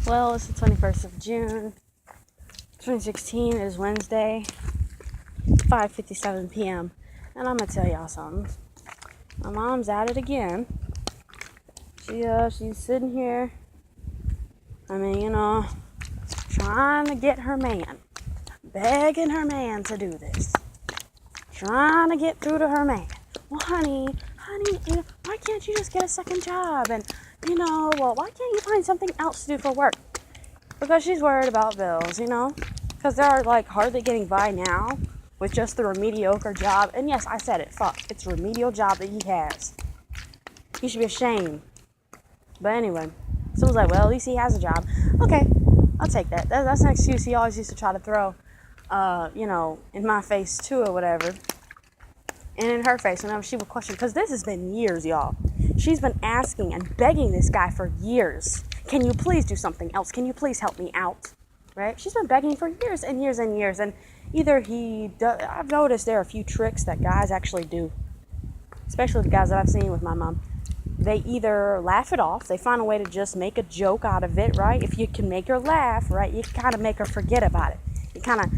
Well, it's the 21st of June, 2016. It is Wednesday, 5:57 p.m. And I'm gonna tell y'all something. My mom's at it again. She's sitting here. Trying to get her man, begging her man to do this, trying to get through to her man. Well, honey, why can't you just get a second job? And why can't you find something else to do for work? Because she's worried about bills, because they're like hardly getting by now with just the mediocre job. And yes, I said it, fuck, it's a remedial job that he has. He should be ashamed. But anyway, someone's like, well, at least he has a job. Okay, I'll take that. That's an excuse he always used to try to throw, in my face too or whatever. And in her face whenever she would question, because this has been years, y'all. She's been asking and begging this guy for years. Can you please do something else? Can you please help me out? Right? She's been begging for years and years and years. And either I've noticed there are a few tricks that guys actually do, especially the guys that I've seen with my mom. They either laugh it off. They find a way to just make a joke out of it, right? If you can make her laugh, right, you kind of make her forget about it. You kind of,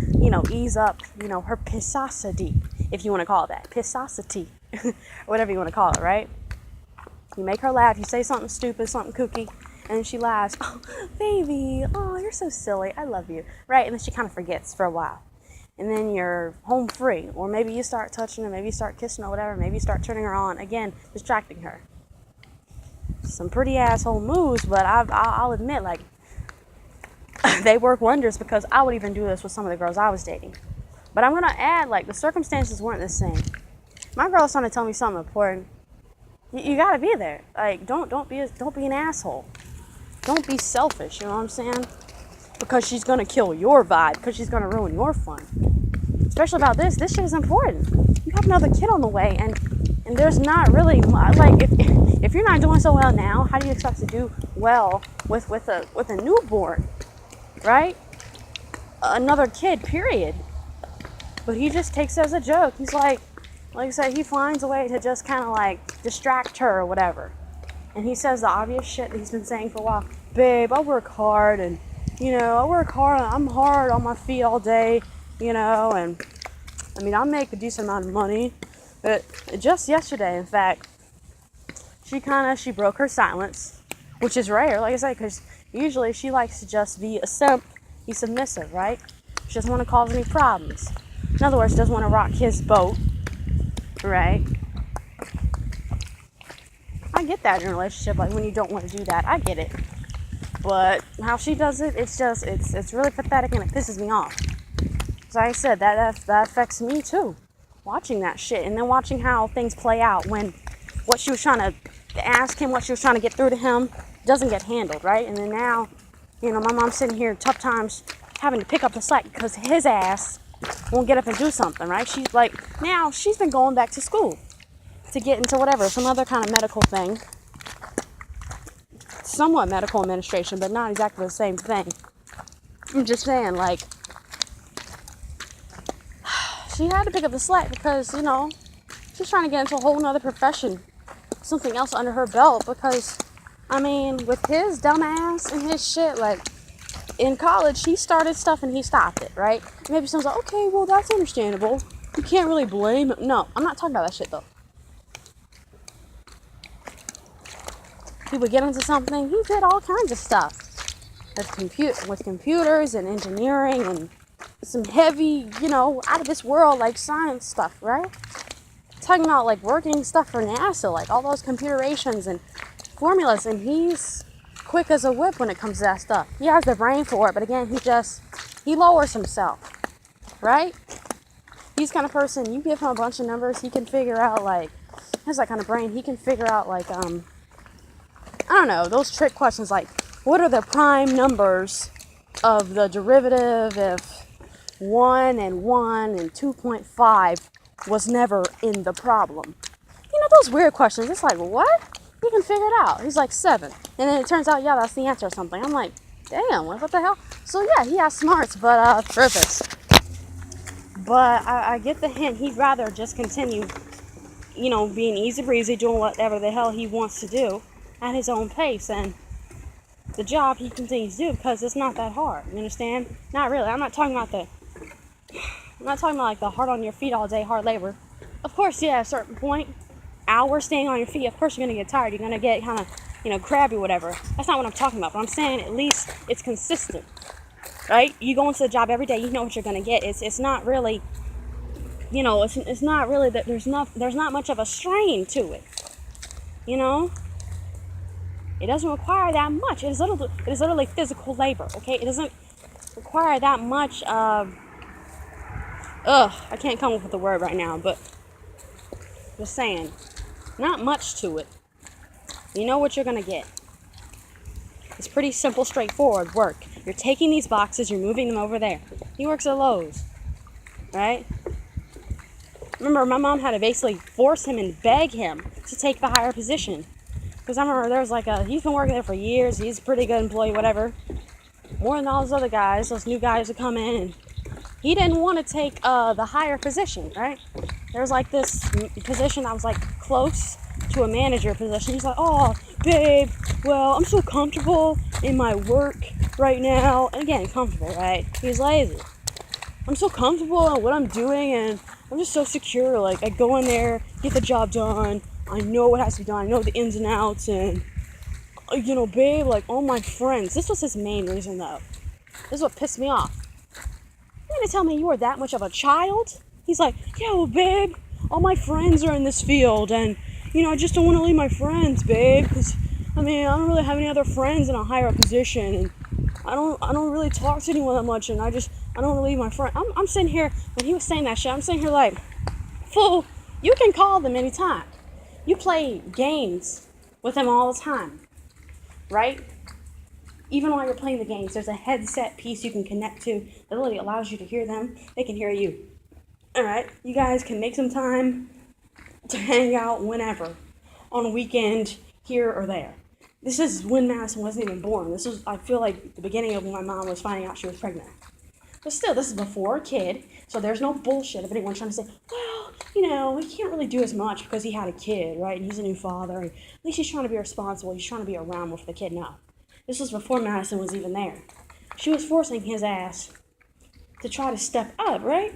ease up, her pissosity, if you want to call it that. Pissosity, whatever you want to call it, right? You make her laugh. You say something stupid, something kooky, and she laughs. Oh, baby. Oh, you're so silly. I love you. Right? And then she kind of forgets for a while. And then you're home free. Or maybe you start touching her. Maybe you start kissing her, whatever. Maybe you start turning her on. Again, distracting her. Some pretty asshole moves, but I'll admit, like, they work wonders, because I would even do this with some of the girls I was dating. But I'm going to add, like, the circumstances weren't the same. My girl's trying to tell me something important. You got to be there. Like, don't be an asshole. Don't be selfish, you know what I'm saying? Because she's going to kill your vibe, because she's going to ruin your fun. Especially about this shit is important. You have another kid on the way, and there's not really, like, if you're not doing so well now, how do you expect to do well with a newborn, right? Another kid, period. But he just takes it as a joke. He's like I said, he finds a way to just kind of like distract her or whatever. And he says the obvious shit that he's been saying for a while. Babe, I work hard, and I'm hard on my feet all day, and I make a decent amount of money. But just yesterday, in fact, she broke her silence, which is rare, like I said, because usually she likes to just be submissive, right? She doesn't want to cause any problems. In other words, doesn't want to rock his boat, right? I get that in a relationship, like when you don't want to do that, I get it. But how she does it, it's really pathetic, and it pisses me off. As I said, that affects me too. Watching that shit, and then watching how things play out when what she was trying to ask him, what she was trying to get through to him, doesn't get handled, right? And then now, my mom's sitting here tough times having to pick up the slack because his ass won't get up and do something, right? She's like, now she's been going back to school to get into whatever, some other kind of medical thing. Somewhat medical administration, but not exactly the same thing. I'm just saying, like, she had to pick up the slack because, she's trying to get into a whole nother profession, something else under her belt, because, with his dumb ass and his shit, like, in college, he started stuff and he stopped it, right? Maybe someone's like, okay, well, that's understandable. You can't really blame him. No, I'm not talking about that shit, though. He would get into something. He did all kinds of stuff with computers and engineering and some heavy, out of this world, like, science stuff, right? Talking about, like, working stuff for NASA, like, all those computerations and formulas, and he's quick as a whip when it comes to that stuff. He has the brain for it, but again, he lowers himself, right? He's the kind of person, you give him a bunch of numbers, he can figure out, like, he has that kind of brain, he can figure out, like, I don't know, those trick questions, like, what are the prime numbers of the derivative if 1 and 1 and 2.5 was never in the problem? Those weird questions. It's like, what? He can figure it out. He's like 7. And then it turns out, yeah, that's the answer or something. I'm like, damn, what the hell? So, yeah, he has smarts, but purpose. But I get the hint. He'd rather just continue, being easy breezy, doing whatever the hell he wants to do at his own pace. And the job he continues to do because it's not that hard. You understand? Not really. I'm not talking about like the hard on your feet all day, hard labor. Of course, yeah, at a certain point, hours staying on your feet, of course you're going to get tired. You're going to get kind of, crabby, whatever. That's not what I'm talking about. But I'm saying at least it's consistent, right? You go into the job every day, you know what you're going to get. It's not really, it's not really that there's not much of a strain to it, It doesn't require that much. It is literally physical labor, okay? It doesn't require that much I can't come up with the word right now, but just saying, not much to it. You know what you're gonna get. It's pretty simple, straightforward work. You're taking these boxes, you're moving them over there. He works at Lowe's, right? Remember, my mom had to basically force him and beg him to take the higher position. Because I remember there was he's been working there for years, he's a pretty good employee, whatever. More than all those other guys, those new guys would come in, and he didn't want to take the higher position, right? There was this position that was close to a manager position. He's like, oh, babe, well, I'm so comfortable in my work right now. And again, comfortable, right? He's lazy. I'm so comfortable in what I'm doing, and I'm just so secure. I go in there, get the job done. I know what has to be done. I know the ins and outs, and, babe, all my friends. This was his main reason, though. This is what pissed me off. You're going to tell me you were that much of a child? He's like, yeah, well, babe, all my friends are in this field, and, I just don't want to leave my friends, babe, because, I don't really have any other friends in a higher position, and I don't really talk to anyone that much, and I don't want to leave my friend. I'm sitting here, when he was saying that shit, I'm sitting here fool, you can call them anytime. You play games with them all the time, right? Even while you're playing the games, there's a headset piece you can connect to that literally allows you to hear them. They can hear you. All right? You guys can make some time to hang out whenever. On a weekend, here or there. This is when Madison wasn't even born. This was, I feel the beginning of when my mom was finding out she was pregnant. But still, this is before a kid, so there's no bullshit of anyone trying to say, well, he can't really do as much because he had a kid, right? And he's a new father, and at least he's trying to be responsible. He's trying to be around with the kid now. This was before Madison was even there. She was forcing his ass to try to step up, right?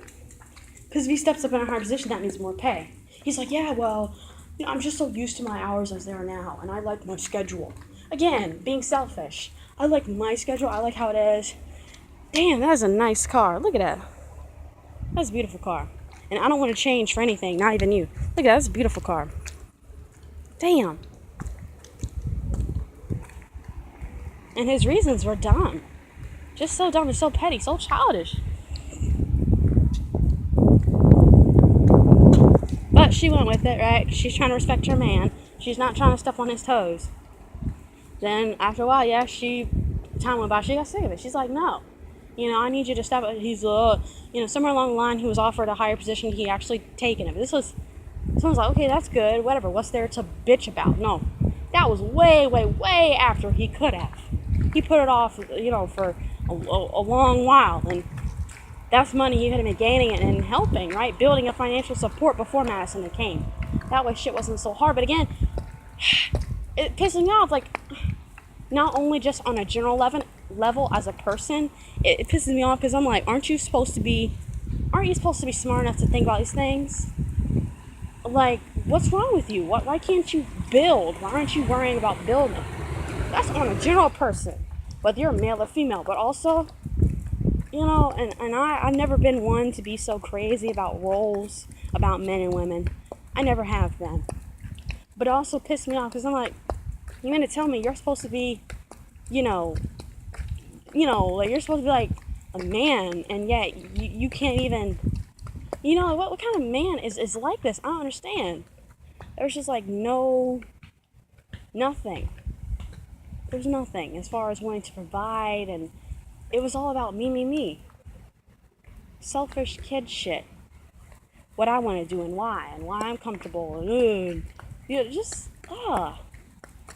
Because if he steps up in a higher position, that means more pay. He's like, yeah, well, I'm just so used to my hours as they are now, and I like my schedule. Again, being selfish. I like my schedule. I like how it is. Damn, that is a nice car. Look at that. That's a beautiful car. And I don't want to change for anything, not even you. Look at that. That's a beautiful car. Damn. And his reasons were dumb. Just so dumb and so petty, so childish. But she went with it, right? She's trying to respect her man. She's not trying to step on his toes. Then, after a while, time went by, she got sick of it. She's like, no. I need you to step up. He's, somewhere along the line, he was offered a higher position. He actually taken it. But someone's like, okay, that's good, whatever. What's there to bitch about? No. That was way, way, way after he could have. He put it off, for a long while, and that's money he could have been gaining and helping, right? Building a financial support before Madison came. That way shit wasn't so hard. But again, it pisses me off, not only just on a general level as a person, it pisses me off because I'm like, aren't you supposed to be smart enough to think about these things? What's wrong with you? Why can't you build? Why aren't you worrying about building? That's on a general person, whether you're male or female. But also, I've never been one to be so crazy about roles, about men and women. I never have been. But it also pissed me off because I'm like, you're going to tell me you're supposed to be, you're supposed to be a man, and yet you can't even, what kind of man is like this? I don't understand. There's just nothing. There's nothing as far as wanting to provide, and it was all about me. Selfish kid shit. What I want to do and why I'm comfortable, and I'm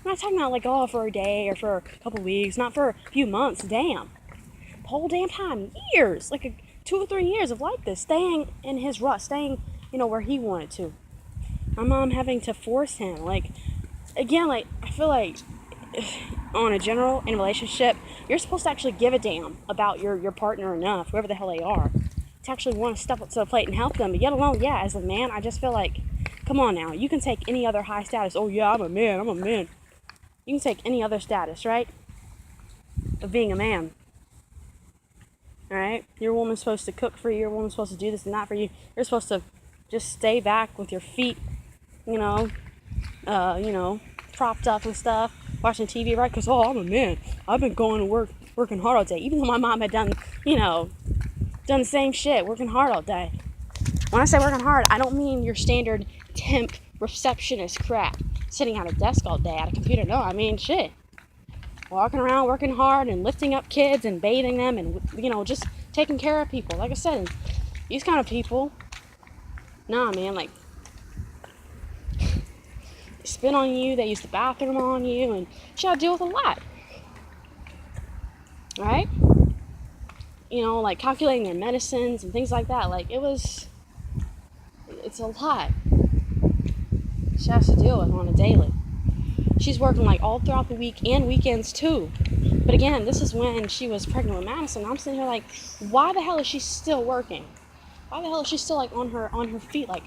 not talking about for a day or for a couple weeks, not for a few months, damn. The whole damn time, years, 2 or 3 years of this, staying in his rut, staying, where he wanted to. My mom having to force him, again, I feel on a general in a relationship, you're supposed to actually give a damn about your partner enough, whoever the hell they are, to actually want to step up to the plate and help them. But yet alone, yeah, as a man, I just feel like, come on now, you can take any other high status. Oh yeah, I'm a man. You can take any other status, right? Of being a man. Alright? Your woman's supposed to cook for you, your woman's supposed to do this and that for you. You're supposed to just stay back with your feet, you know, propped up and stuff, watching TV, right? Because, oh, I'm a man. I've been going to work, working hard all day. Even though my mom had done the same shit, working hard all day. When I say working hard, I don't mean your standard temp receptionist crap, sitting at a desk all day at a computer. No, I mean shit. Walking around, working hard, and lifting up kids and bathing them and, just taking care of people. Like I said, these kind of people, nah, man, like, they spit on you, they use the bathroom on you, and you gotta deal with a lot. Right? Like calculating their medicines and things like that. Like, it's a lot she has to deal with on a daily. She's working like all throughout the week and weekends too. But again, this is when she was pregnant with Madison. I'm sitting here like, why the hell is she still working? Why the hell is she still like on her feet? Like,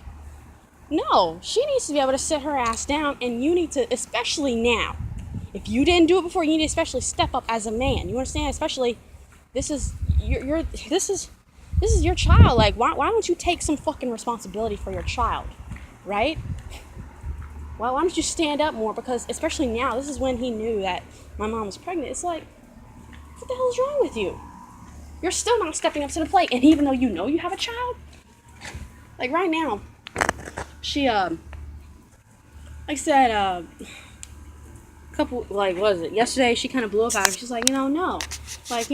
no, she needs to be able to sit her ass down, and you need to, especially now, if you didn't do it before, you need to especially step up as a man. You understand? Especially, this is your child. Like, why don't you take some fucking responsibility for your child, right? Why don't you stand up more? Because especially now, this is when he knew that my mom was pregnant. It's like, what the hell is wrong with you? You're still not stepping up to the plate, and even though you know you have a child, like right now, she like I said, yesterday she kind of blew up at him. She's like, no, like,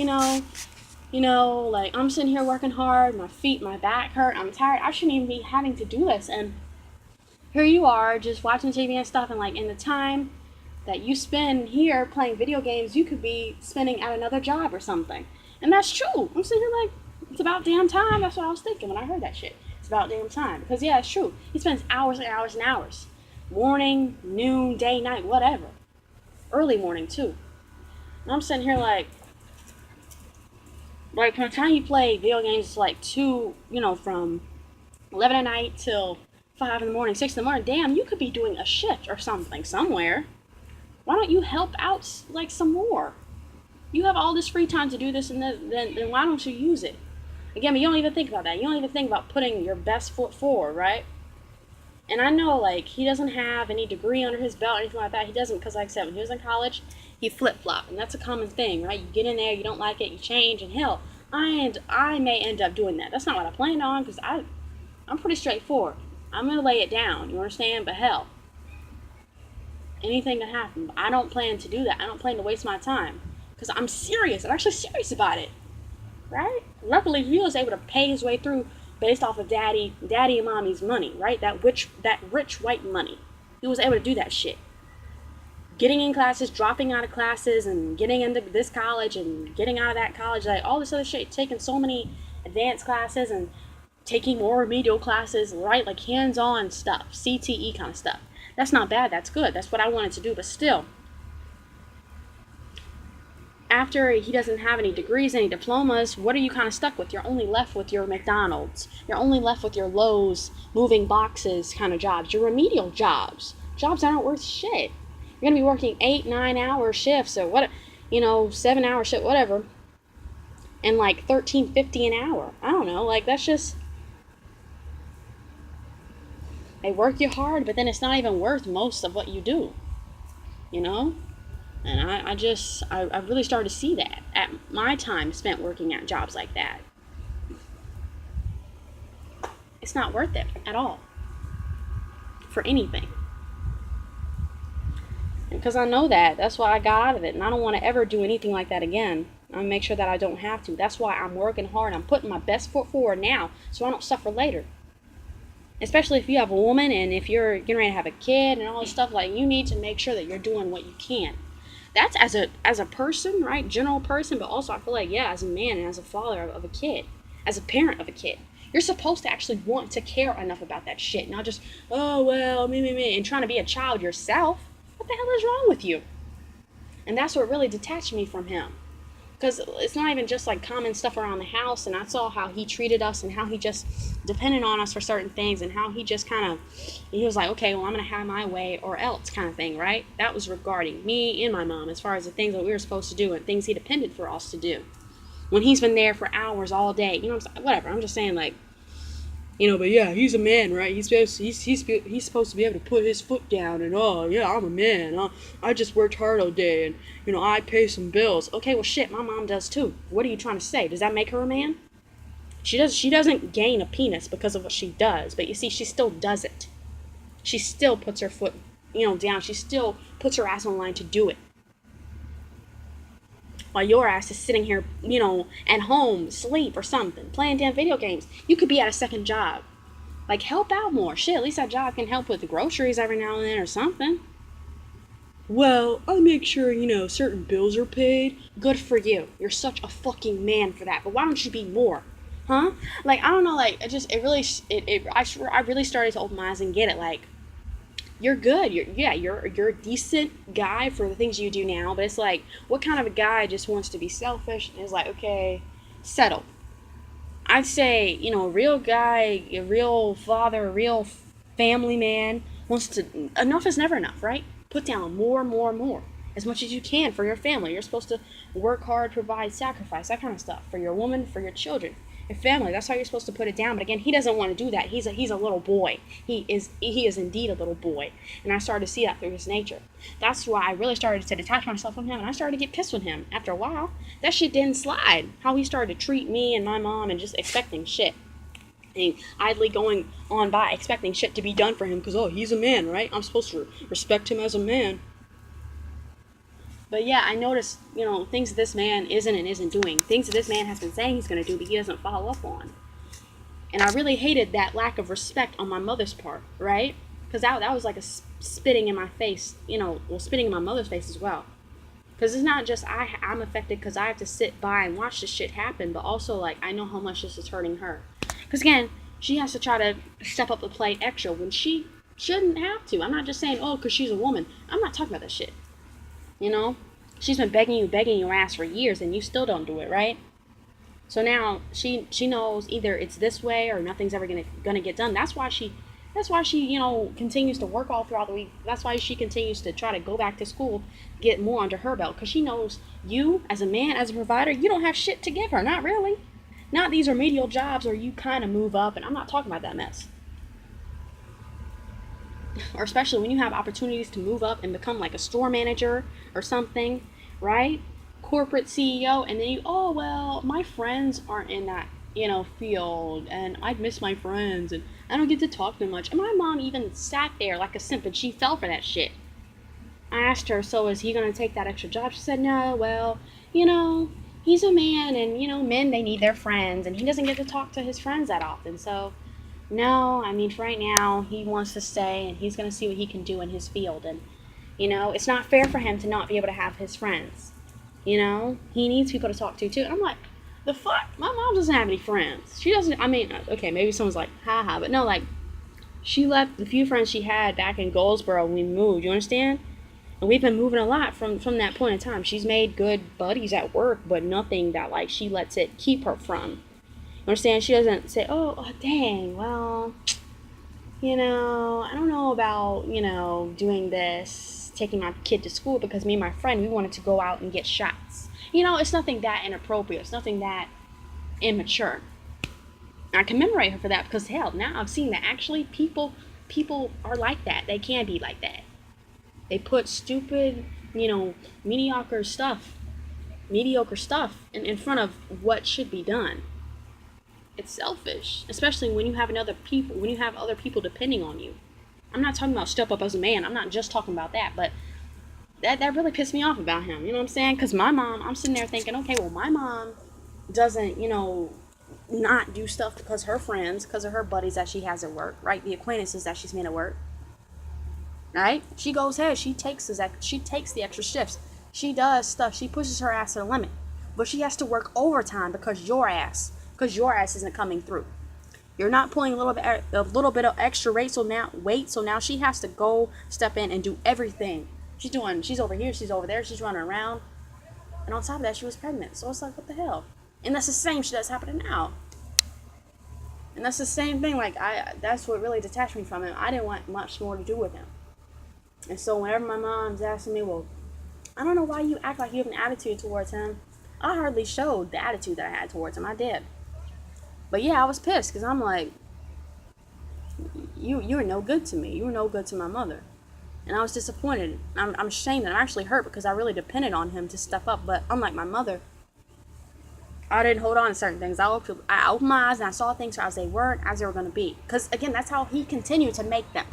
like, I'm sitting here working hard, my back hurt, I'm tired, I shouldn't even be having to do this, and here you are just watching TV and stuff, and like, in the time that you spend here playing video games, you could be spending at another job or something. And that's true. I'm sitting here like, it's about damn time. That's what I was thinking when I heard that shit. It's about damn time. Because yeah, it's true. He spends hours and hours and hours. Morning, noon, day, night, whatever. Early morning too. And I'm sitting here like from the time you play video games, it's like from 11 at night till 5 in the morning, 6 in the morning. Damn, you could be doing a shift or something somewhere. Why don't you help out like some more? You have all this free time to do this, and then why don't you use it? Again, but you don't even think about that. You don't even think about putting your best foot forward, right? And I know, like, he doesn't have any degree under his belt or anything like that. He doesn't, because like I said, when he was in college, he flip-flopped, and that's a common thing, right? You get in there, you don't like it, you change, and hell, I may end up doing that. That's not what I planned on, because I'm pretty straightforward. I'm going to lay it down, you understand? But hell, anything can happen. I don't plan to do that. I don't plan to waste my time, because I'm serious. I'm actually serious about it, right? Luckily, he was able to pay his way through based off of daddy and mommy's money, right? That rich white money. He was able to do that shit. Getting in classes, dropping out of classes, and getting into this college and getting out of that college, like all this other shit, taking so many advanced classes and taking more remedial classes, right? Like hands-on stuff, CTE kind of stuff. That's not bad, that's good. That's what I wanted to do, but still, after he doesn't have any degrees, any diplomas, what are you kind of stuck with? You're only left with your McDonald's. You're only left with your Lowe's, moving boxes kind of jobs, your remedial jobs. Jobs that aren't worth shit. You're going to be working 8-9 hour shifts or 7 hour shift, whatever, and like $13.50 an hour. I don't know, like that's just, they work you hard, but then it's not even worth most of what you do, And I really started to see that at my time spent working at jobs like that. It's not worth it at all. For anything. And because I know that, that's why I got out of it. And I don't want to ever do anything like that again. I make sure that I don't have to. That's why I'm working hard. I'm putting my best foot forward now so I don't suffer later. Especially if you have a woman and if you're getting ready to have a kid and all this stuff, like you need to make sure that you're doing what you can. That's as a person, right? General person, but also I feel like, yeah, as a man and as a father of a kid, as a parent of a kid, you're supposed to actually want to care enough about that shit, not just, oh, well, me, and trying to be a child yourself. What the hell is wrong with you? And that's what really detached me from him. Because it's not even just like common stuff around the house. And I saw how he treated us and how he just depended on us for certain things, and how he just kind of, he was like, okay, well, I'm going to have my way or else kind of thing, right? That was regarding me and my mom as far as the things that we were supposed to do and things he depended for us to do. When he's been there for hours all day, you know what I'm saying? Whatever. I'm just saying, like, but yeah, he's a man, right? He's supposed to be able to put his foot down, and oh yeah, I'm a man. I just worked hard all day, and I pay some bills. Okay, well shit, my mom does too. What are you trying to say? Does that make her a man? She doesn't gain a penis because of what she does, but you see, she still does it. She still puts her foot, down. She still puts her ass on the line to do it. While your ass is sitting here, at home, asleep or something, playing damn video games. You could be at a second job. Like, help out more. Shit, at least that job can help with the groceries every now and then or something. Well, I make sure, certain bills are paid. Good for you. You're such a fucking man for that. But why don't you be more? Huh? Like, I don't know, like, I really started to open my eyes and get it. Like, you're good. You're a decent guy for the things you do now. But it's like, what kind of a guy just wants to be selfish and is like, okay, settle? I'd say, a real guy, a real father, a real family man wants to, enough is never enough, right? Put down more, as much as you can for your family. You're supposed to work hard, provide, sacrifice, that kind of stuff for your woman, for your children. Your family, that's how you're supposed to put it down. But again, he doesn't want to do that. He's a little boy. He is indeed a little boy. And I started to see that through his nature. That's why I really started to detach myself from him, and I started to get pissed with him. After a while, that shit didn't slide. How he started to treat me and my mom and just expecting shit. And idly going on by expecting shit to be done for him because, oh, he's a man, right? I'm supposed to respect him as a man. But yeah, I noticed, things this man isn't doing. Things that this man has been saying he's going to do, but he doesn't follow up on. And I really hated that lack of respect on my mother's part, right? Because that was like a spitting in my face, spitting in my mother's face as well. Because it's not just I'm affected because I have to sit by and watch this shit happen, but also, like, I know how much this is hurting her. Because, again, she has to try to step up the plate extra when she shouldn't have to. I'm not just saying, oh, because she's a woman. I'm not talking about that shit. She's been begging your ass for years, and you still don't do it, right? So now she knows either it's this way or nothing's ever gonna get done. That's why she continues to work all throughout the week. That's why she continues to try to go back to school, get more under her belt, because she knows you, as a man, as a provider, you don't have shit to give her. Not really. Not these remedial jobs where you kind of move up, and I'm not talking about that mess. Or especially when you have opportunities to move up and become like a store manager or something, right? Corporate CEO, and then my friends aren't in that, field, and I'd miss my friends, and I don't get to talk to them much. And my mom even sat there like a simp, and she fell for that shit. I asked her, so is he going to take that extra job? She said, no, well, he's a man, and, men, they need their friends, and he doesn't get to talk to his friends that often, so... No, I mean, for right now, he wants to stay, and he's going to see what he can do in his field. And, it's not fair for him to not be able to have his friends. He needs people to talk to, too. And I'm like, the fuck? My mom doesn't have any friends. She doesn't, okay, maybe someone's like, haha. But no, like, she left the few friends she had back in Goldsboro when we moved. You understand? And we've been moving a lot from that point in time. She's made good buddies at work, but nothing that, like, she lets it keep her from. Understand? She doesn't say, oh, dang, well, I don't know about, doing this, taking my kid to school because me and my friend, we wanted to go out and get shots. It's nothing that inappropriate. It's nothing that immature. I commemorate her for that because, hell, now I've seen that actually people are like that. They can be like that. They put stupid, mediocre stuff in front of what should be done. It's selfish, especially when you have other people depending on you. I'm not talking about step up as a man. I'm not just talking about that, but that really pissed me off about him. You know what I'm saying? Because my mom, I'm sitting there thinking, okay, well, my mom doesn't, not do stuff because her friends, because of her buddies that she has at work, right? The acquaintances that she's made at work, right? She goes ahead, she takes the extra shifts. She does stuff. She pushes her ass to the limit, but she has to work overtime because your ass isn't coming through. You're not pulling a little bit of extra weight, so now she has to go step in and do everything She's over here, she's over there, she's running around. And on top of that, she was pregnant. So it's like, what the hell? And that's the same shit that's happening now. And that's the same thing, like, that's what really detached me from him. I didn't want much more to do with him. And so whenever my mom's asking me, well, I don't know why you act like you have an attitude towards him. I hardly showed the attitude that I had towards him. I did. But yeah, I was pissed because I'm like, you were no good to me. You were no good to my mother. And I was disappointed. I'm ashamed and I'm actually hurt because I really depended on him to step up. But unlike my mother, I didn't hold on to certain things. I opened my eyes and I saw things as they weren't, as they were going to be. Because, again, that's how he continued to make them.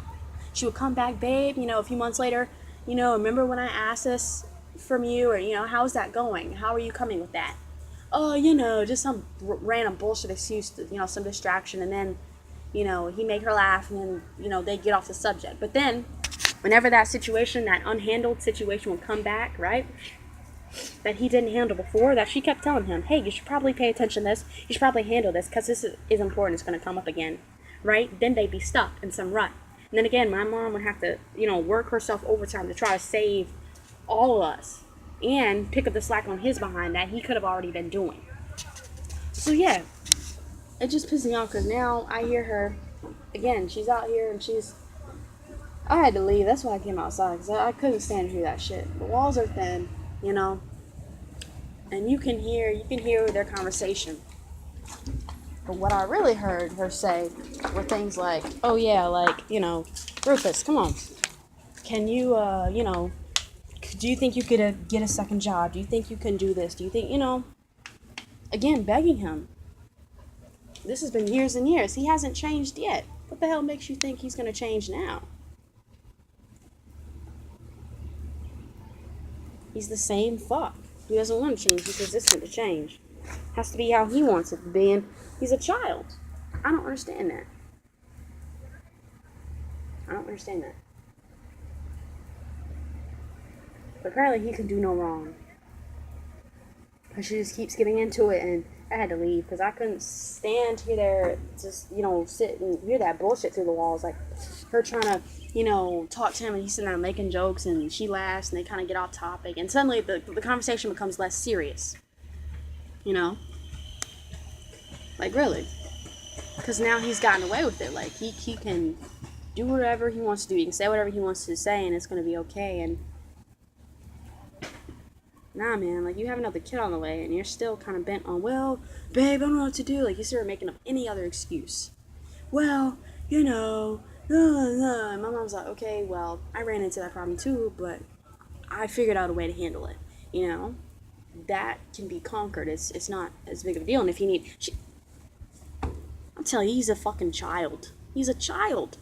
She would come back, babe, a few months later, remember when I asked this from you? Or, how's that going? How are you coming with that? Oh, just some random bullshit excuse, some distraction. And then, he make her laugh and then, they get off the subject. But then, whenever that situation, that unhandled situation would come back, right? That he didn't handle before, that she kept telling him, hey, you should probably pay attention to this. You should probably handle this because this is important. It's going to come up again, right? Then they'd be stuck in some rut. And then again, my mom would have to, work herself overtime to try to save all of us and pick up the slack on his behind that he could have already been doing. So yeah, it just pisses me off because now I hear her, again, she's out here and I had to leave. That's why I came outside because I couldn't stand to hear that shit. The walls are thin, and you can hear their conversation. But what I really heard her say were things like, oh yeah, like, Rufus, come on. Can you, do you think you could get a second job? Do you think you can do this? Do you think, again, begging him. This has been years and years. He hasn't changed yet. What the hell makes you think he's going to change now? He's the same fuck. He doesn't want to change. He's resistant to change. Has to be how he wants it to be, and he's a child. I don't understand that. But apparently he can do no wrong. But she just keeps getting into it, and I had to leave because I couldn't stand to hear there just, sit and hear that bullshit through the walls. Like her trying to, talk to him and he's sitting there making jokes and she laughs and they kind of get off topic. And suddenly the conversation becomes less serious. Like really. Because now he's gotten away with it. Like he can do whatever he wants to do. He can say whatever he wants to say and it's going to be okay. And nah, man, like, you have another kid on the way, and you're still kind of bent on, well, babe, I don't know what to do. Like, you start making up any other excuse. Well, and my mom's like, okay, well, I ran into that problem too, but I figured out a way to handle it. That can be conquered. It's not as big of a deal. And if you need, I'm telling you, he's a fucking child. He's a child.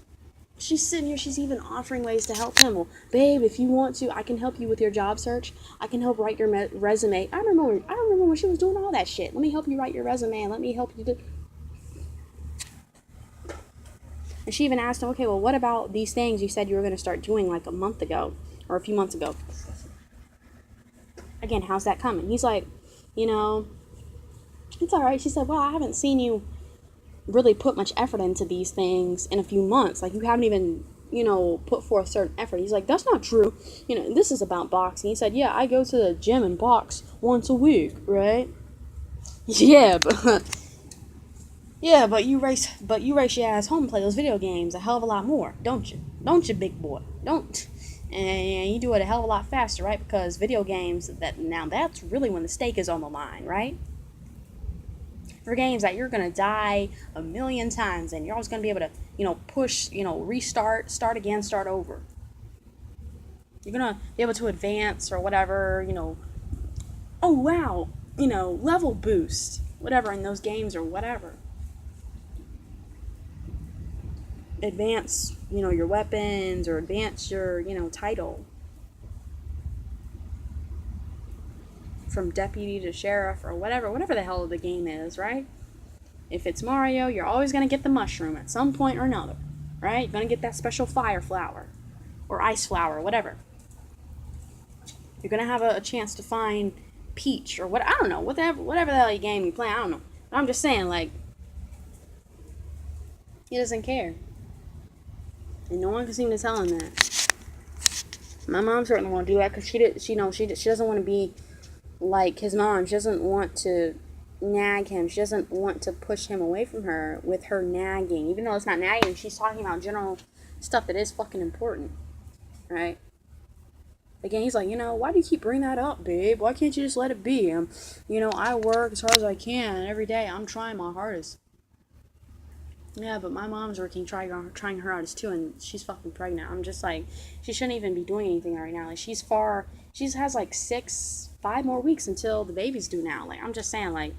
She's sitting here, she's even offering ways to help him. Well, babe, if you want to, I can help you with your job search. I can help write your resume. I remember when she was doing all that shit. Let me help you write your resume and let me help you do. And she even asked him, okay, well, what about these things you said you were going to start doing like a month ago or a few months ago? Again, how's that coming? He's like, it's all right. She said, well, I haven't seen you really put much effort into these things in a few months. Like, you haven't even, put forth certain effort. He's like, that's not true. This is about boxing. He said, yeah, I go to the gym and box once a week, right? Yeah, but you race your ass home and play those video games a hell of a lot more, don't you? Don't you, big boy? Don't. And you do it a hell of a lot faster, right? Because video games, that's really when the stake is on the line, right? For games that you're going to die a million times and you're always going to be able to, push, restart, start again, start over. You're going to be able to advance or whatever, oh wow, level boost, whatever in those games or whatever. Advance, your weapons or advance your, title. From deputy to sheriff or whatever the hell the game is, right? If it's Mario, you're always going to get the mushroom at some point or another, right? You're going to get that special fire flower or ice flower, whatever. You're going to have a chance to find Peach or I don't know, whatever the hell game you play, I don't know. But I'm just saying, like, he doesn't care. And no one can seem to tell him that. My mom certainly won't do that because she doesn't want to be like his mom. She doesn't want to nag him. She doesn't want to push him away from her with her nagging. Even though it's not nagging, she's talking about general stuff that is fucking important, right? Again, he's like, why do you keep bringing that up, babe? Why can't you just let it be? I work as hard as I can every day. I'm trying my hardest. Yeah, but my mom's working, trying her hardest too, and she's fucking pregnant. I'm just like, she shouldn't even be doing anything right now. Like, she has like 5 more weeks until the baby's due now. Like, I'm just saying, like,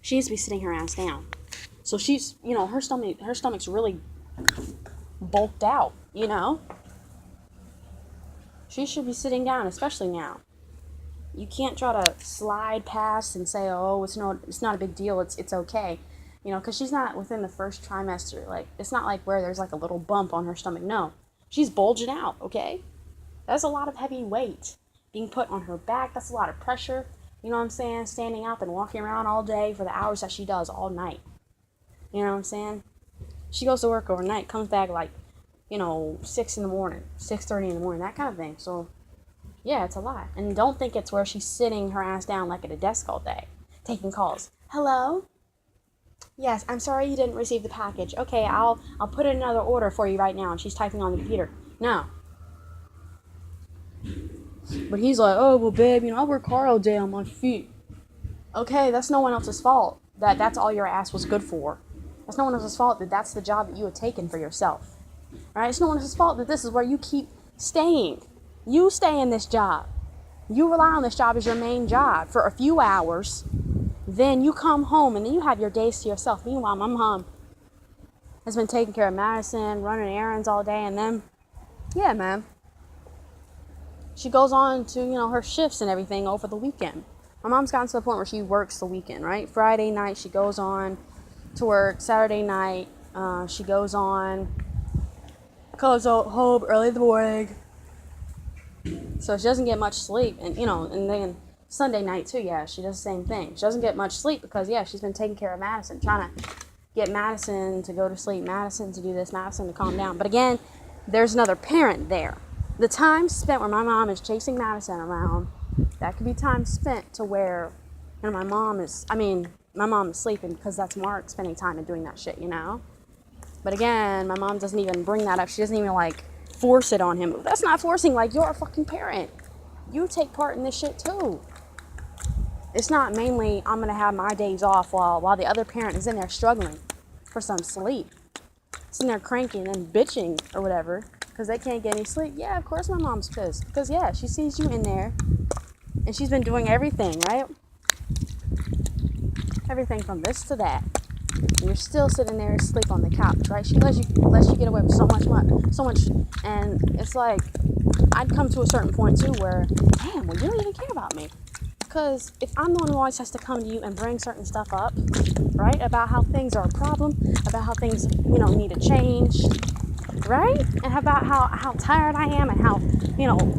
she needs to be sitting her ass down. So she's, her stomach's really bulked out, She should be sitting down, especially now. You can't try to slide past and say, oh, it's not a big deal, it's okay. Because she's not within the first trimester. Like, it's not like where there's like a little bump on her stomach. No, she's bulging out, okay? That's a lot of heavy weight being put on her back. That's a lot of pressure. You know what I'm saying? Standing up and walking around all day for the hours that she does all night. You know what I'm saying? She goes to work overnight, comes back like, 6 in the morning, 6:30 in the morning, that kind of thing. So, yeah, it's a lot. And don't think it's where she's sitting her ass down like at a desk all day, taking calls. Hello? Yes, I'm sorry you didn't receive the package. Okay, I'll put in another order for you right now. And she's typing on the computer. No. But he's like, oh, well, babe, I work hard all day on my feet. Okay, that's no one else's fault. That's all your ass was good for. That's no one else's fault that's the job that you had taken for yourself. Right? It's no one else's fault that this is where you keep staying. You stay in this job. You rely on this job as your main job for a few hours. Then you come home and then you have your days to yourself. Meanwhile, my mom has been taking care of Madison, running errands all day, and then, yeah, man. She goes on to, her shifts and everything over the weekend. My mom's gotten to the point where she works the weekend, right? Friday night, she goes on to work. Saturday night, she goes home early in the morning. So she doesn't get much sleep. And, and then Sunday night, too, yeah, she does the same thing. She doesn't get much sleep because, yeah, she's been taking care of Madison, trying to get Madison to go to sleep, Madison to do this, Madison to calm down. But again, there's another parent there. The time spent where my mom is chasing Madison around, that could be time spent to where, my mom is sleeping because that's Mark spending time and doing that shit, But again, my mom doesn't even bring that up. She doesn't even, force it on him. That's not forcing. You're a fucking parent. You take part in this shit, too. It's not mainly, I'm going to have my days off while the other parent is in there struggling for some sleep. Sitting there cranking and bitching or whatever because they can't get any sleep. Yeah, of course my mom's pissed. Because, yeah, she sees you in there and she's been doing everything, right? Everything from this to that. And you're still sitting there asleep on the couch, right? She lets you get away with so much, and it's like, I'd come to a certain point too where, damn, well, you don't even care about me. Because if I'm the one who always has to come to you and bring certain stuff up, right, about how things are a problem, about how things, need to change, right? And about how tired I am and how,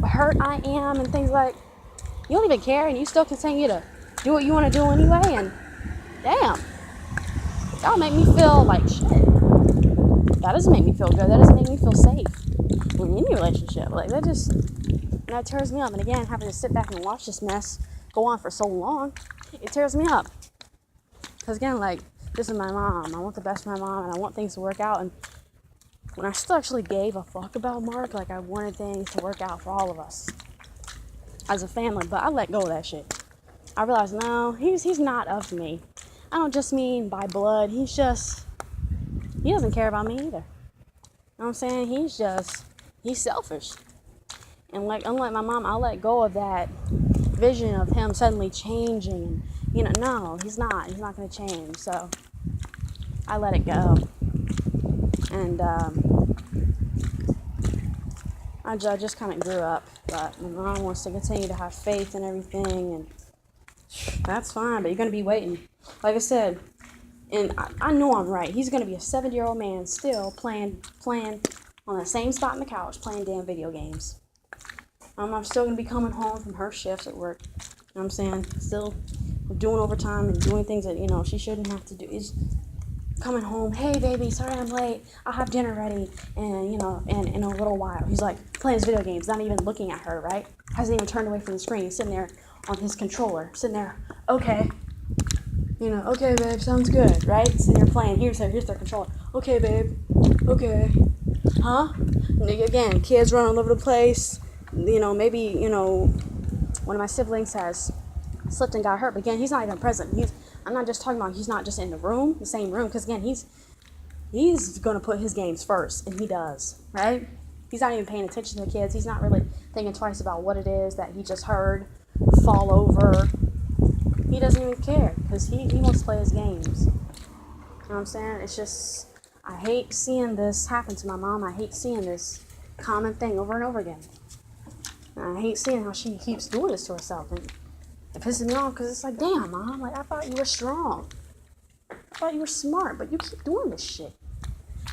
hurt I am and things like, you don't even care and you still continue to do what you want to do anyway, and damn. That'll make me feel like shit. That doesn't make me feel good. That doesn't make me feel safe in any relationship. That tears me up. And again, having to sit back and watch this mess go on for so long, it tears me up. Because again, this is my mom. I want the best for my mom, and I want things to work out. And when I still actually gave a fuck about Mark, I wanted things to work out for all of us as a family. But I let go of that shit. I realized, no, he's not of me. I don't just mean by blood. He doesn't care about me either. You know what I'm saying? He's selfish. And unlike my mom, I let go of that vision of him suddenly changing. And, no, he's not. He's not going to change. So I let it go. And I just kind of grew up. But my mom wants to continue to have faith and everything. And that's fine, but you're going to be waiting. Like I said, and I know I'm right. He's going to be a 70-year-old man still playing on the same spot on the couch, playing damn video games. I'm still going to be coming home from her shifts at work. You know what I'm saying? Still doing overtime and doing things that, she shouldn't have to do. coming home. Hey, baby, sorry I'm late. I'll have dinner ready, and in a little while. He's like playing his video games, not even looking at her, right? Hasn't even turned away from the screen. He's sitting there on his controller, sitting there. Okay, okay, babe, sounds good, right? Sitting there playing. Here's their controller. Okay, babe. Okay. Huh? Again, kids running all over the place. Maybe one of my siblings has slipped and got hurt. But again, he's not even present. I'm not just talking about he's not just in the same room, because again, he's gonna put his games first, and he does, right? He's not even paying attention to the kids. He's not really thinking twice about what it is that he just heard fall over. He doesn't even care, because he wants to play his games. You know what I'm saying? It's just, I hate seeing this happen to my mom. I hate seeing this common thing over and over again. And I hate seeing how she keeps doing this to herself. And it pisses me off, because it's like, damn, Mom, like, I thought you were strong. I thought you were smart, but you keep doing this shit.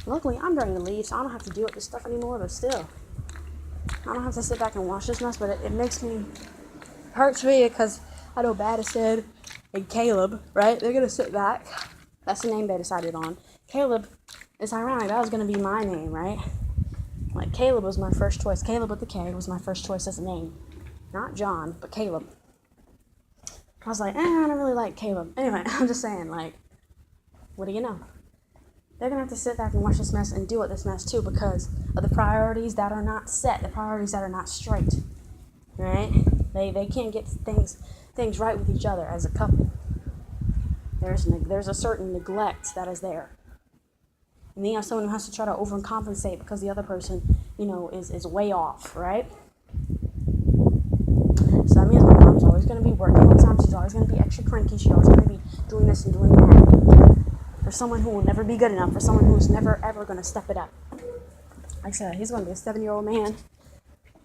Luckily, I'm ready to leave, so I don't have to deal with this stuff anymore, but still. I don't have to sit back and watch this mess, but it makes me, hurts me, because I know Madison and Caleb, right? They're going to sit back. That's the name they decided on. Caleb, it's ironic, that was going to be my name, right? Like, Caleb was my first choice. Caleb with the K was my first choice as a name. Not John, but Caleb. I was like, I don't really like Caleb. Anyway, I'm just saying, like, what do you know? They're going to have to sit back and watch this mess and deal with this mess too, because of the priorities that are not set, the priorities that are not straight, right? They can't get things right with each other as a couple. There's a certain neglect that is there. And then you have someone who has to try to overcompensate because the other person, is way off, right? So that means my mom's always going to be working all the time. She's always going to be extra cranky. She's always going to be doing this and doing that. For someone who will never be good enough. For someone who's never, ever going to step it up. Like I said, he's going to be a 7-year-old man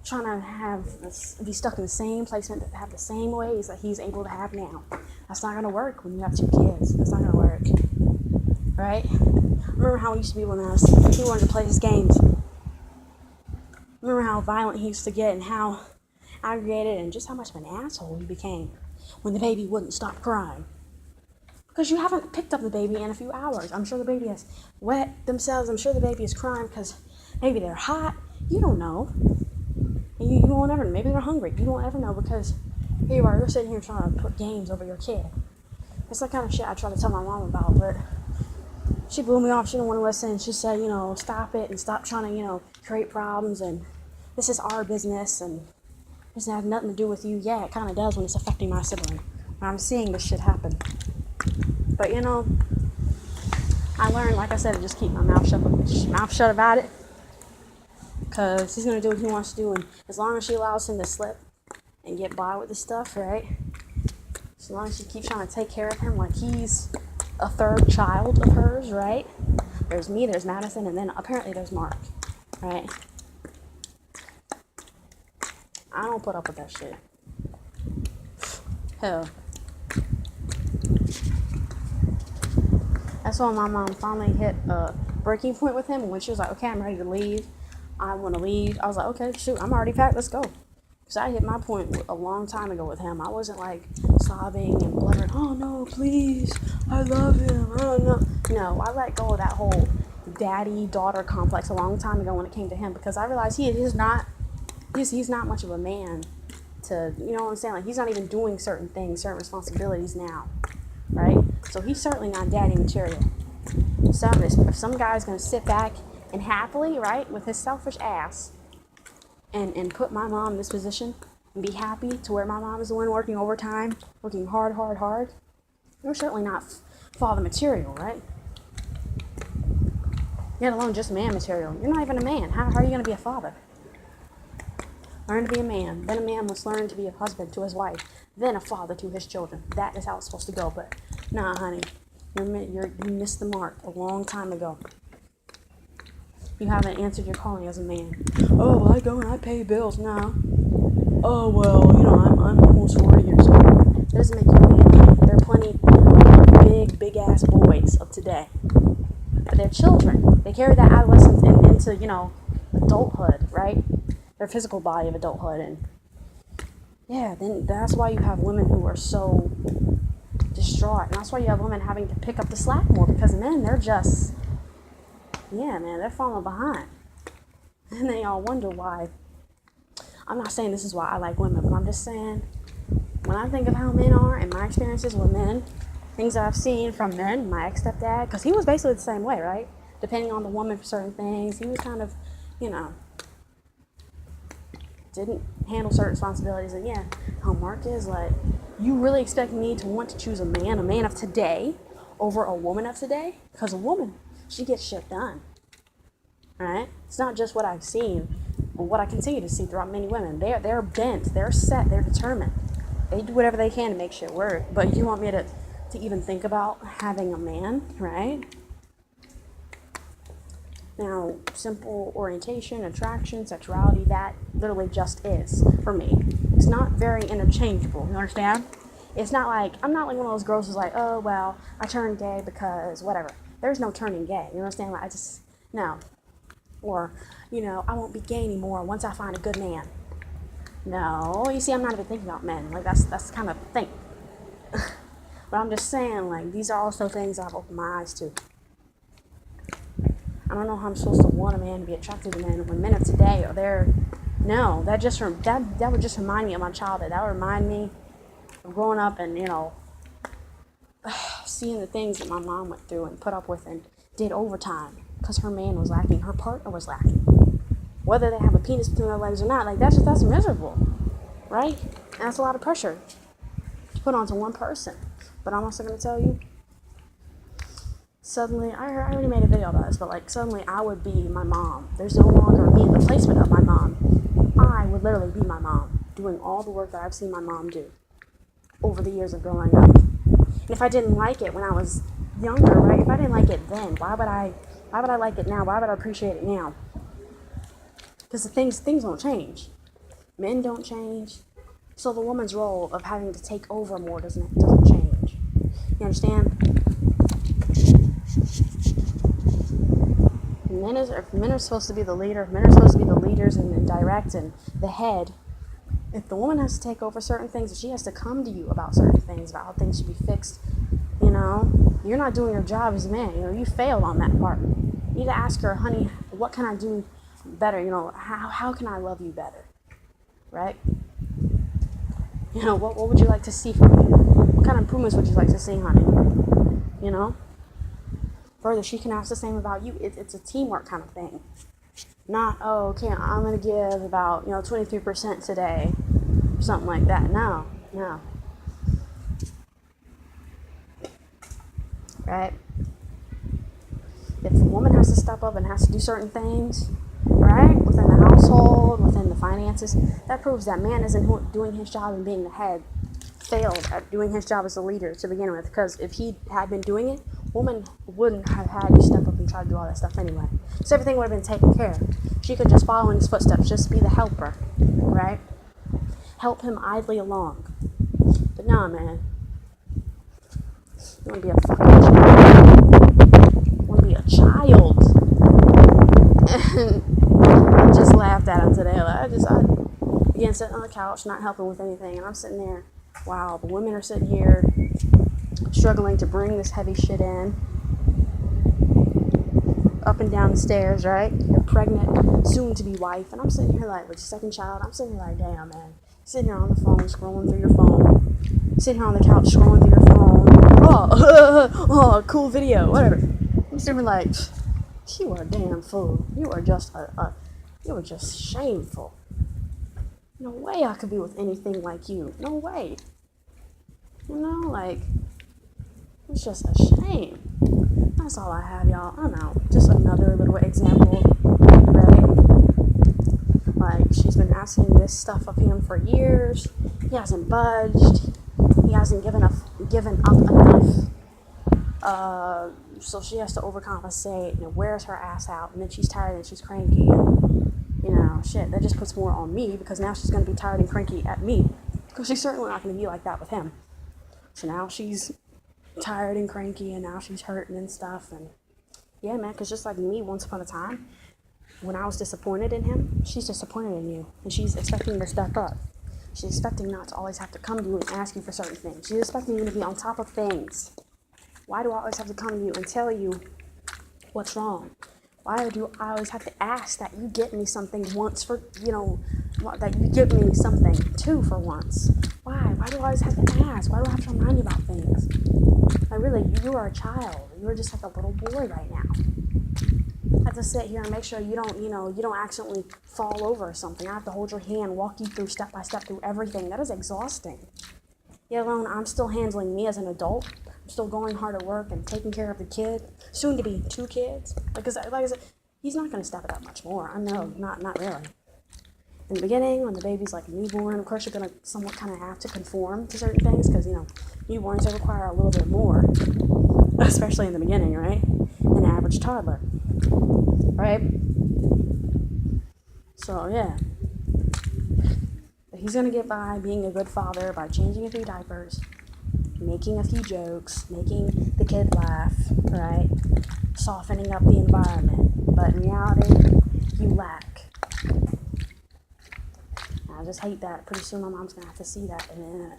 trying to be stuck in the same placement, that have the same ways that he's able to have now. That's not going to work when you have 2 kids. That's not going to work. Right? Remember how it used to be when he wanted to play his games. Remember how violent he used to get and how aggravated and just how much of an asshole he became when the baby wouldn't stop crying. Because you haven't picked up the baby in a few hours. I'm sure the baby has wet themselves. I'm sure the baby is crying because maybe they're hot. You don't know. And you won't ever know. Maybe they're hungry. You won't ever know, because here you are. You're sitting here trying to put games over your kid. It's the kind of shit I try to tell my mom about, but she blew me off. She didn't want to listen. She said, stop it and stop trying to, create problems, and this is our business, and it doesn't have nothing to do with you. Yeah, it kind of does when it's affecting my sibling. When I'm seeing this shit happen. But, I learned, like I said, to just keep my mouth shut about it. Because he's going to do what he wants to do, and as long as she allows him to slip and get by with this stuff, right? As long as she keeps trying to take care of him like he's a third child of hers, right? There's me, there's Madison, and then apparently there's Mark, right? I don't put up with that shit. Hell. That's when my mom finally hit a breaking point with him, and when she was like, okay, I'm ready to leave. I want to leave. I was like, okay, shoot, I'm already packed, let's go. Because I hit my point a long time ago with him. I wasn't like sobbing and blubbering, oh no, please, I love him, oh no. No, I let go of that whole daddy-daughter complex a long time ago when it came to him, because I realized he's not much of a man to, you know what I'm saying? Like, he's not even doing certain things, certain responsibilities now, right? So he's certainly not daddy material. So if some guy's going to sit back and happily, right, with his selfish ass, and put my mom in this position and be happy to where my mom is the one working overtime, working hard, you're certainly not father material, right? Let alone just man material. You're not even a man. How are you going to be a father? Learn to be a man. Then a man must learn to be a husband to his wife. Then a father to his children. That is how it's supposed to go. But nah, honey, you missed the mark a long time ago. You haven't answered your calling as a man. Oh, well, I go and I pay bills now. Oh, well, I'm almost 40 years old. That doesn't make you a man. There are plenty of big ass boys of today. But they're children. They carry that adolescence into, adulthood, right? Their physical body of adulthood. And yeah, then that's why you have women who are so distraught. And that's why you have women having to pick up the slack more, because men, they're just, yeah, man, they're falling behind. And they all wonder why. I'm not saying this is why I like women, but I'm just saying, when I think of how men are and my experiences with men, things that I've seen from men, my ex-stepdad, because he was basically the same way, right? Depending on the woman for certain things, he was kind of, didn't handle certain responsibilities. And yeah, how Mark is like, you really expect me to want to choose a man of today over a woman of today? Because a woman, she gets shit done, right? It's not just what I've seen, but what I continue to see throughout many women. They're bent, they're set, they're determined. They do whatever they can to make shit work. But you want me to even think about having a man, right? Now, simple orientation, attraction, sexuality, that literally just is for me. It's not very interchangeable, you understand? It's not like, I'm not like one of those girls who's like, oh, well, I turned gay because whatever. There's no turning gay, you understand? Like, no. Or, I won't be gay anymore once I find a good man. No, you see, I'm not even thinking about men. Like, that's kind of the thing. But I'm just saying, like, these are also things I've opened my eyes to. I don't know how I'm supposed to want a man to be attracted to men when men of today are there. No, that would just remind me of my childhood. That would remind me of growing up and, seeing the things that my mom went through and put up with and did overtime because her man was lacking, her partner was lacking. Whether they have a penis between their legs or not, like, that's miserable, right? And that's a lot of pressure to put onto one person. But I'm also going to tell you, suddenly, I already made a video about this, but like, suddenly I would be my mom. There's no longer me in the placement of my mom. I would literally be my mom, doing all the work that I've seen my mom do over the years of growing up. And if I didn't like it when I was younger, right? If I didn't like it then, why would I like it now? Why would I appreciate it now? Because the things don't change. Men don't change. So the woman's role of having to take over more doesn't change. You understand? If men are supposed to be the leader, if men are supposed to be the leaders and direct and the head, if the woman has to take over certain things, if she has to come to you about certain things, about how things should be fixed, you're not doing your job as a man. You failed on that part. You need to ask her, honey, what can I do better? How can I love you better? Right? What would you like to see from me? What kind of improvements would you like to see, honey? Further, she can ask the same about you. It's a teamwork kind of thing. Not, oh, okay, I'm going to give about, 23% today. Something like that. No. Right? If a woman has to step up and has to do certain things, right, within the household, within the finances, that proves that man isn't doing his job and being the head, failed at doing his job as a leader to begin with. Because if he had been doing it, woman wouldn't have had to step up and try to do all that stuff anyway. So everything would have been taken care of. She could just follow in his footsteps, just be the helper, right? Help him idly along. But nah, man. You want to be a fucking child. You want to be a child. And I just laughed at him today. Like, again, sitting on the couch, not helping with anything. And I'm sitting there, wow, the women are sitting here struggling to bring this heavy shit in. Up and down the stairs, right? You're pregnant, soon to be wife. And I'm sitting here like, with your second child, I'm sitting here like, damn, man. Sitting here on the phone, scrolling through your phone. Sitting here on the couch, scrolling through your phone. Oh, cool video, whatever. I'm sitting here like, you are a damn fool. You are just you are just shameful. No way I could be with anything like you. No way. It's just a shame. That's all I have, y'all. I'm out. Just another little example, right? Like, she's been asking this stuff of him for years. He hasn't budged. He hasn't given up enough. So she has to overcompensate and wears her ass out. And then she's tired and she's cranky. And, shit, that just puts more on me because now she's going to be tired and cranky at me. Because she's certainly not going to be like that with him. So now she's tired and cranky and now she's hurting and stuff. And yeah, man, because just like me once upon a time, when I was disappointed in him, she's disappointed in you and she's expecting you to step up. She's expecting not to always have to come to you and ask you for certain things. She's expecting you to be on top of things. Why do I always have to come to you and tell you what's wrong? Why do I always have to ask that you get me something once for, that you give me something too for once? Why? Why do I always have to ask? Why do I have to remind you about things? Like, really, you are a child. You are just like a little boy right now. I have to sit here and make sure you don't accidentally fall over or something. I have to hold your hand, walk you through step by step through everything. That is exhausting. Yet alone, I'm still handling me as an adult. I'm still going hard at work and taking care of the kid. Soon to be 2 kids. Like I said, he's not going to step it up much more. I know, not really. In the beginning, when the baby's like newborn, of course you're going to somewhat kind of have to conform to certain things because, newborns, they require a little bit more, especially in the beginning, right? An average toddler, right? So, yeah. But he's going to get by being a good father by changing a few diapers, making a few jokes, making the kid laugh, right? Softening up the environment. But in reality, you lack. I just hate that. Pretty soon my mom's going to have to see that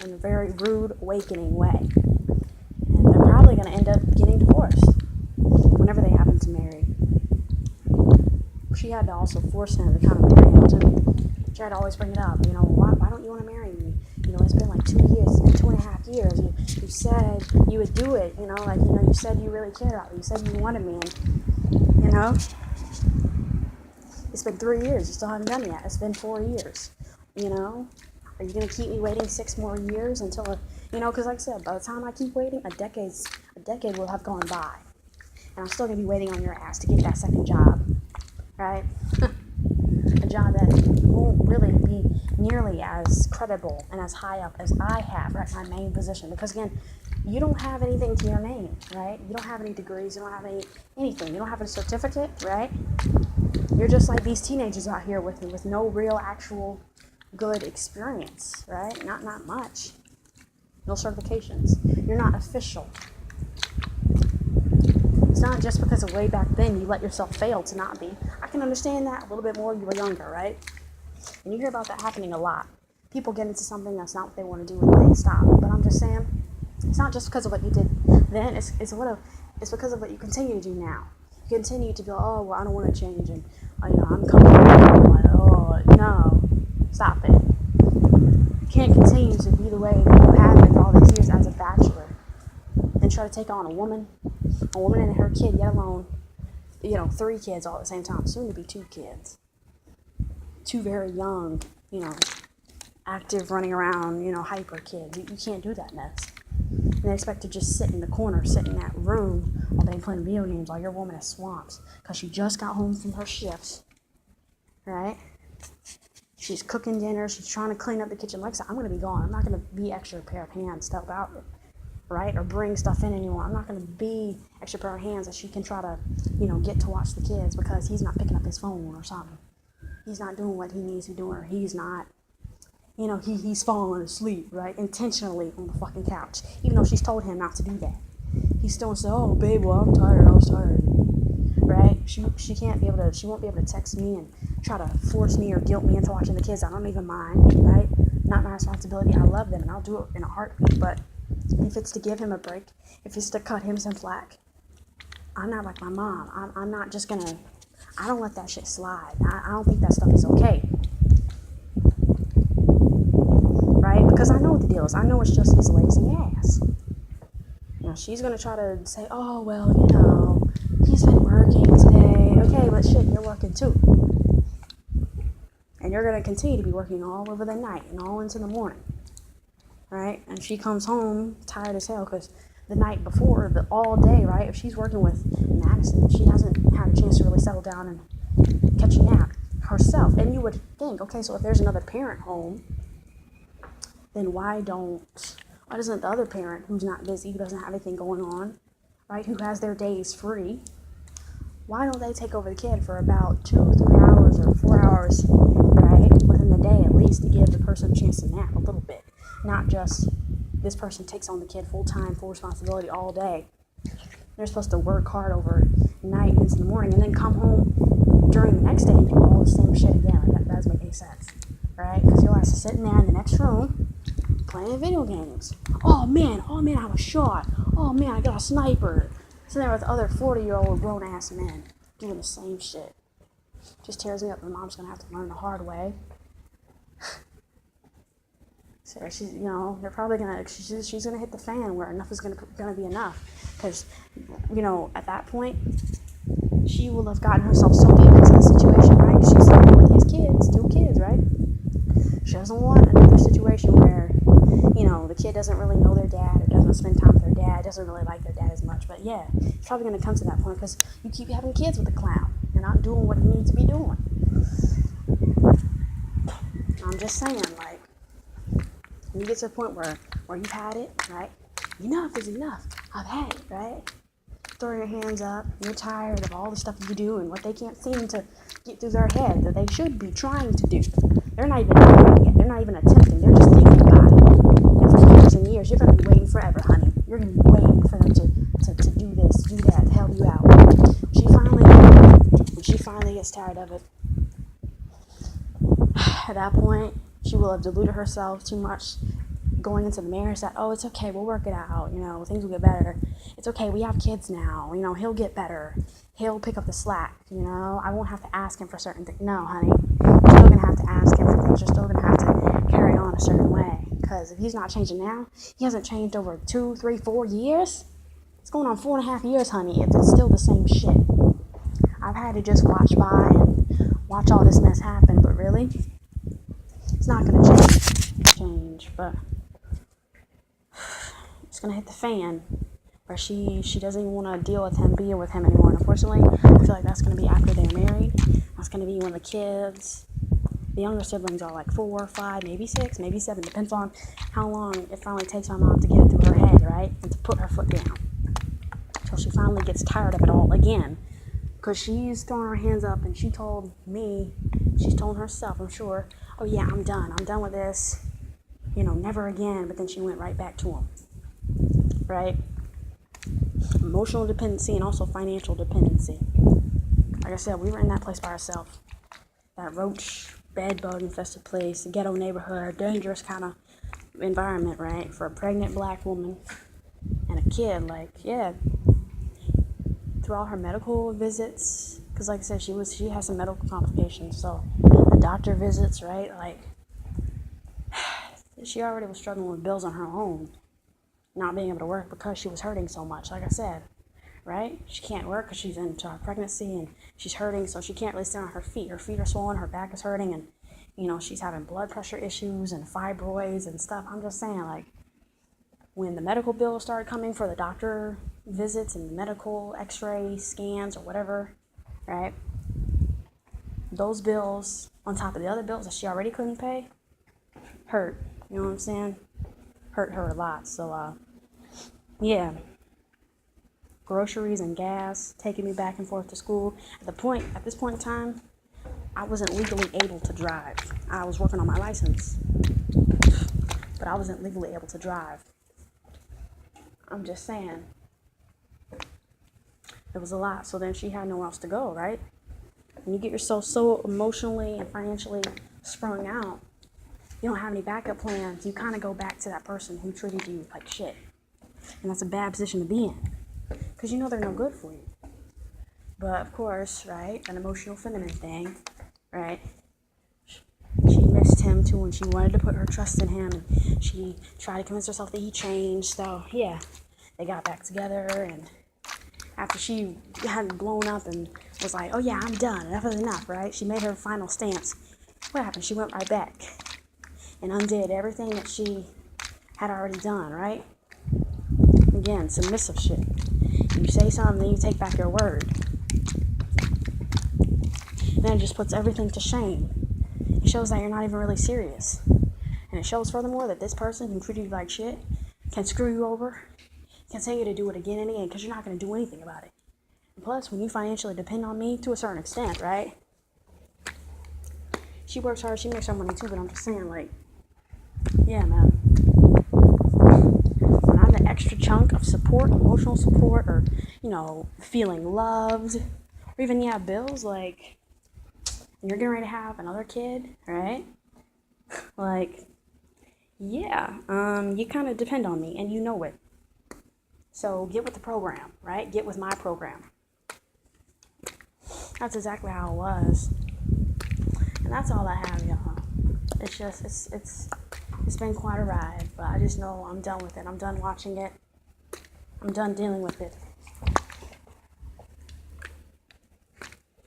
in a very rude, awakening way. And they're probably going to end up getting divorced whenever they happen to marry. She had to also force him to kind of marry him too. She had to always bring it up. Why don't you want to marry me? It's been like 2 years. It's been 2.5 years. You said you would do it. You said you really cared about me. You said you wanted me. And, it's been 3 years. You still haven't done it yet. It's been 4 years. Are you going to keep me waiting 6 more years until, because like I said, by the time I keep waiting, a decade will have gone by. And I'm still going to be waiting on your ass to get that second job, right? A job that won't really be nearly as credible and as high up as I have, right? My main position. Because again, you don't have anything to your name, right? You don't have any degrees. You don't have anything. You don't have a certificate, right? You're just like these teenagers out here with no real actual good experience, right? Not much. No certifications. You're not official. It's not just because of way back then you let yourself fail to not be. I can understand that a little bit more. You were younger, right? And you hear about that happening a lot. People get into something that's not what they want to do and they stop. But I'm just saying, it's not just because of what you did then. It's because of what you continue to do now. You continue to be like, oh, well, I don't want to change, and I'm comfortable. Like, oh, no, stop it. You can't continue to be the way you have been all these years as a bachelor and try to take on a woman and her kid, yet alone, 3 kids all at the same time. Soon to be 2 kids. 2 very young, active, running around, hyper kids. You can't do that mess. And they expect to just sit in the corner, sit in that room while they playing video games while your woman is swamped because she just got home from her shifts, right? She's cooking dinner. She's trying to clean up the kitchen. Like I said, I'm going to be gone. I'm not going to be extra pair of hands to help out, right? Or bring stuff in anymore. I'm not going to be extra pair of hands that she can try to, get to watch the kids because he's not picking up his phone or something. He's not doing what he needs to be doing, or he's not, he's falling asleep, right? Intentionally on the fucking couch. Even though she's told him not to do that. He still says, oh, babe, well, I'm tired. I was tired. Right? She won't be able to text me and try to force me or guilt me into watching the kids. I don't even mind, right? Not my responsibility. I love them and I'll do it in a heartbeat. But if it's to give him a break, if it's to cut him some slack, I'm not like my mom. I'm not just gonna, I don't let that shit slide. I don't think that stuff is okay. Right? Because I know what the deal is. I know it's just his lazy ass. She's going to try to say, oh, well, he's been working today. Okay, but shit, you're working too. And you're going to continue to be working all over the night and all into the morning. Right? And she comes home tired as hell because the night before, all day, right? If she's working with Madison, she hasn't had a chance to really settle down and catch a nap herself. And you would think, okay, so if there's another parent home, then why doesn't the other parent who's not busy, who doesn't have anything going on, right, who has their days free, why don't they take over the kid for about 2 or 3 hours or 4 hours, right, within the day at least, to give the person a chance to nap a little bit, not just this person takes on the kid full-time, full responsibility all day. They're supposed to work hard over night into the morning and then come home during the next day and do all the same shit again. That doesn't make any sense. right? Because your ass is sitting there in the next room playing video games. Oh man, I was shot. Oh man, I got a sniper. Sitting there with other 40-year-old grown-ass men doing the same shit. Just tears me up. My mom's gonna have to learn the hard way. So she's, they're probably gonna, she's gonna hit the fan where enough is gonna be enough. Because, at that point, she will have gotten herself so deep into the situation, right? She's living with these kids, 2 kids, right? She doesn't want another situation where, the kid doesn't really know their dad or doesn't spend time with their dad, doesn't really like their dad as much. But yeah, it's probably going to come to that point because you keep having kids with the clown. You're not doing what you need to be doing. I'm just saying, like, when you get to a point where you've had it, right? Enough is enough. I've had it, right? Throw your hands up. You're tired of all the stuff you do and what they can't seem to get through their head that they should be trying to do. They're not even doing it. They're not even attempting. They're just thinking about it. And for years and years, you're going to be waiting forever, honey. You're going to be waiting for them to do this, do that, to help you out. When she finally gets tired of it, at that point, she will have deluded herself too much, going into the marriage that, oh, it's okay, we'll work it out, things will get better. It's okay, we have kids now, he'll get better. He'll pick up the slack, I won't have to ask him for certain things. No, honey, you're still going to have to ask him for things. You're still going to have to carry on a certain way. Because if he's not changing now, he hasn't changed over 2, 3, 4 years. It's going on 4.5 years, honey. It's still the same shit. I've had to just watch by and watch all this mess happen, but really, it's not going to change, but it's going to hit the fan where she doesn't even want to deal with him, be with him anymore. And unfortunately, I feel like that's going to be after they're married. That's going to be when the kids, the younger siblings are like 4, 5, maybe 6, maybe 7. Depends on how long it finally takes my mom to get it through her head, right? And to put her foot down. Until she finally gets tired of it all again. Because she's throwing her hands up and she told me, she's told herself, I'm sure, oh yeah, I'm done with this. Never again. But then she went right back to him. Right? Emotional dependency and also financial dependency. Like I said, we were in that place by ourselves. That roach, bed bug infested place, ghetto neighborhood, dangerous kind of environment, right? For a pregnant black woman and a kid, like, yeah. Through all her medical visits, because like I said, she has some medical complications, so the doctor visits, right? Like, she already was struggling with bills on her own, not being able to work because she was hurting so much, like I said, right? She can't work because she's into her pregnancy and she's hurting, so she can't really stand on her feet. Her feet are swollen, her back is hurting, and, she's having blood pressure issues and fibroids and stuff. I'm just saying, like, when the medical bills started coming for the doctor visits and medical x-ray scans or whatever, right? Those bills, on top of the other bills that she already couldn't pay, hurt. You know what I'm saying? Hurt her a lot. So, yeah. Groceries and gas, taking me back and forth to school. At this point in time, I wasn't legally able to drive. I was working on my license, but I wasn't legally able to drive. I'm just saying. It was a lot. So then she had nowhere else to go, right? When you get yourself so emotionally and financially sprung out, you don't have any backup plans. You kind of go back to that person who treated you like shit. And that's a bad position to be in. Because they're no good for you. But of course, right, an emotional feminine thing, right? She missed him too when she wanted to put her trust in him. And she tried to convince herself that he changed. So, yeah, they got back together. And after she had blown up and was like, oh yeah, I'm done. Enough is enough, right? She made her final stance. What happened? She went right back and undid everything that she had already done, right? Again, submissive shit. You say something, then you take back your word. And then it just puts everything to shame. It shows that you're not even really serious. And it shows, furthermore, that this person who treated you like shit can screw you over, continue to do it again and again, because you're not going to do anything about it. And plus, when you financially depend on me to a certain extent, right? She works hard, she makes her money too, but I'm just saying, like, yeah, man. When I'm the extra chunk of support, emotional support, or, feeling loved, or even, bills, like, and you're getting ready to have another kid, right? Like, yeah, you kind of depend on me and you know it. So get with the program, right? Get with my program. That's exactly how it was. And that's all I have, y'all. It's just, it's been quite a ride, but I just know I'm done with it. I'm done watching it. I'm done dealing with it.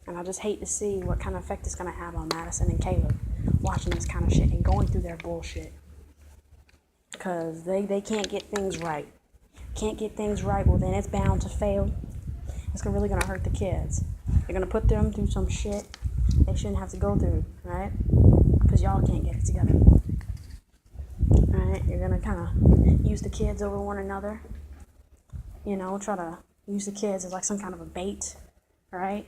And I just hate to see what kind of effect it's going to have on Madison and Caleb watching this kind of shit and going through their bullshit. Because they can't get things right. Can't get things right, well then it's bound to fail. It's really going to hurt the kids. You're going to put them through some shit they shouldn't have to go through, right? Because y'all can't get it together. Alright, you're going to kind of use the kids over one another. You know, try to use the kids as like some kind of a bait, right?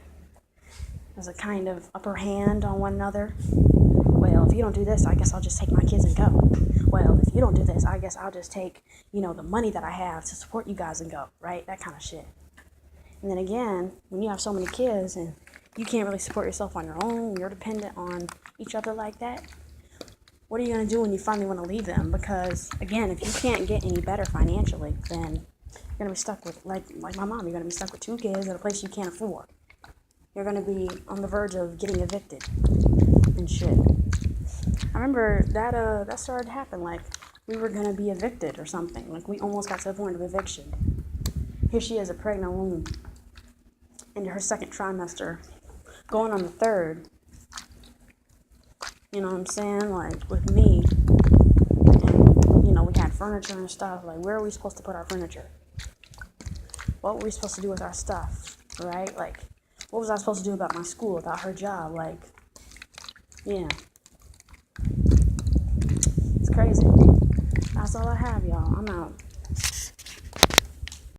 As a kind of upper hand on one another. Well, if you don't do this, I guess I'll just take my kids and go. Well, if you don't do this, I guess I'll just take, the money that I have to support you guys and go, right? That kind of shit. And then again, when you have so many kids and you can't really support yourself on your own, you're dependent on each other like that, what are you going to do when you finally want to leave them? Because, again, if you can't get any better financially, then you're going to be stuck with, like my mom, you're going to be stuck with 2 kids at a place you can't afford. You're going to be on the verge of getting evicted and shit. I remember that started to happen, like we were going to be evicted or something. Like we almost got to the point of eviction. Here she is, a pregnant woman, into her 2nd trimester, going on the 3rd. You know what I'm saying? Like with me, and we had furniture and stuff. Like where are we supposed to put our furniture? What were we supposed to do with our stuff, right? Like what was I supposed to do about my school, about her job? Like, yeah. It's crazy. That's all I have, y'all. I'm out.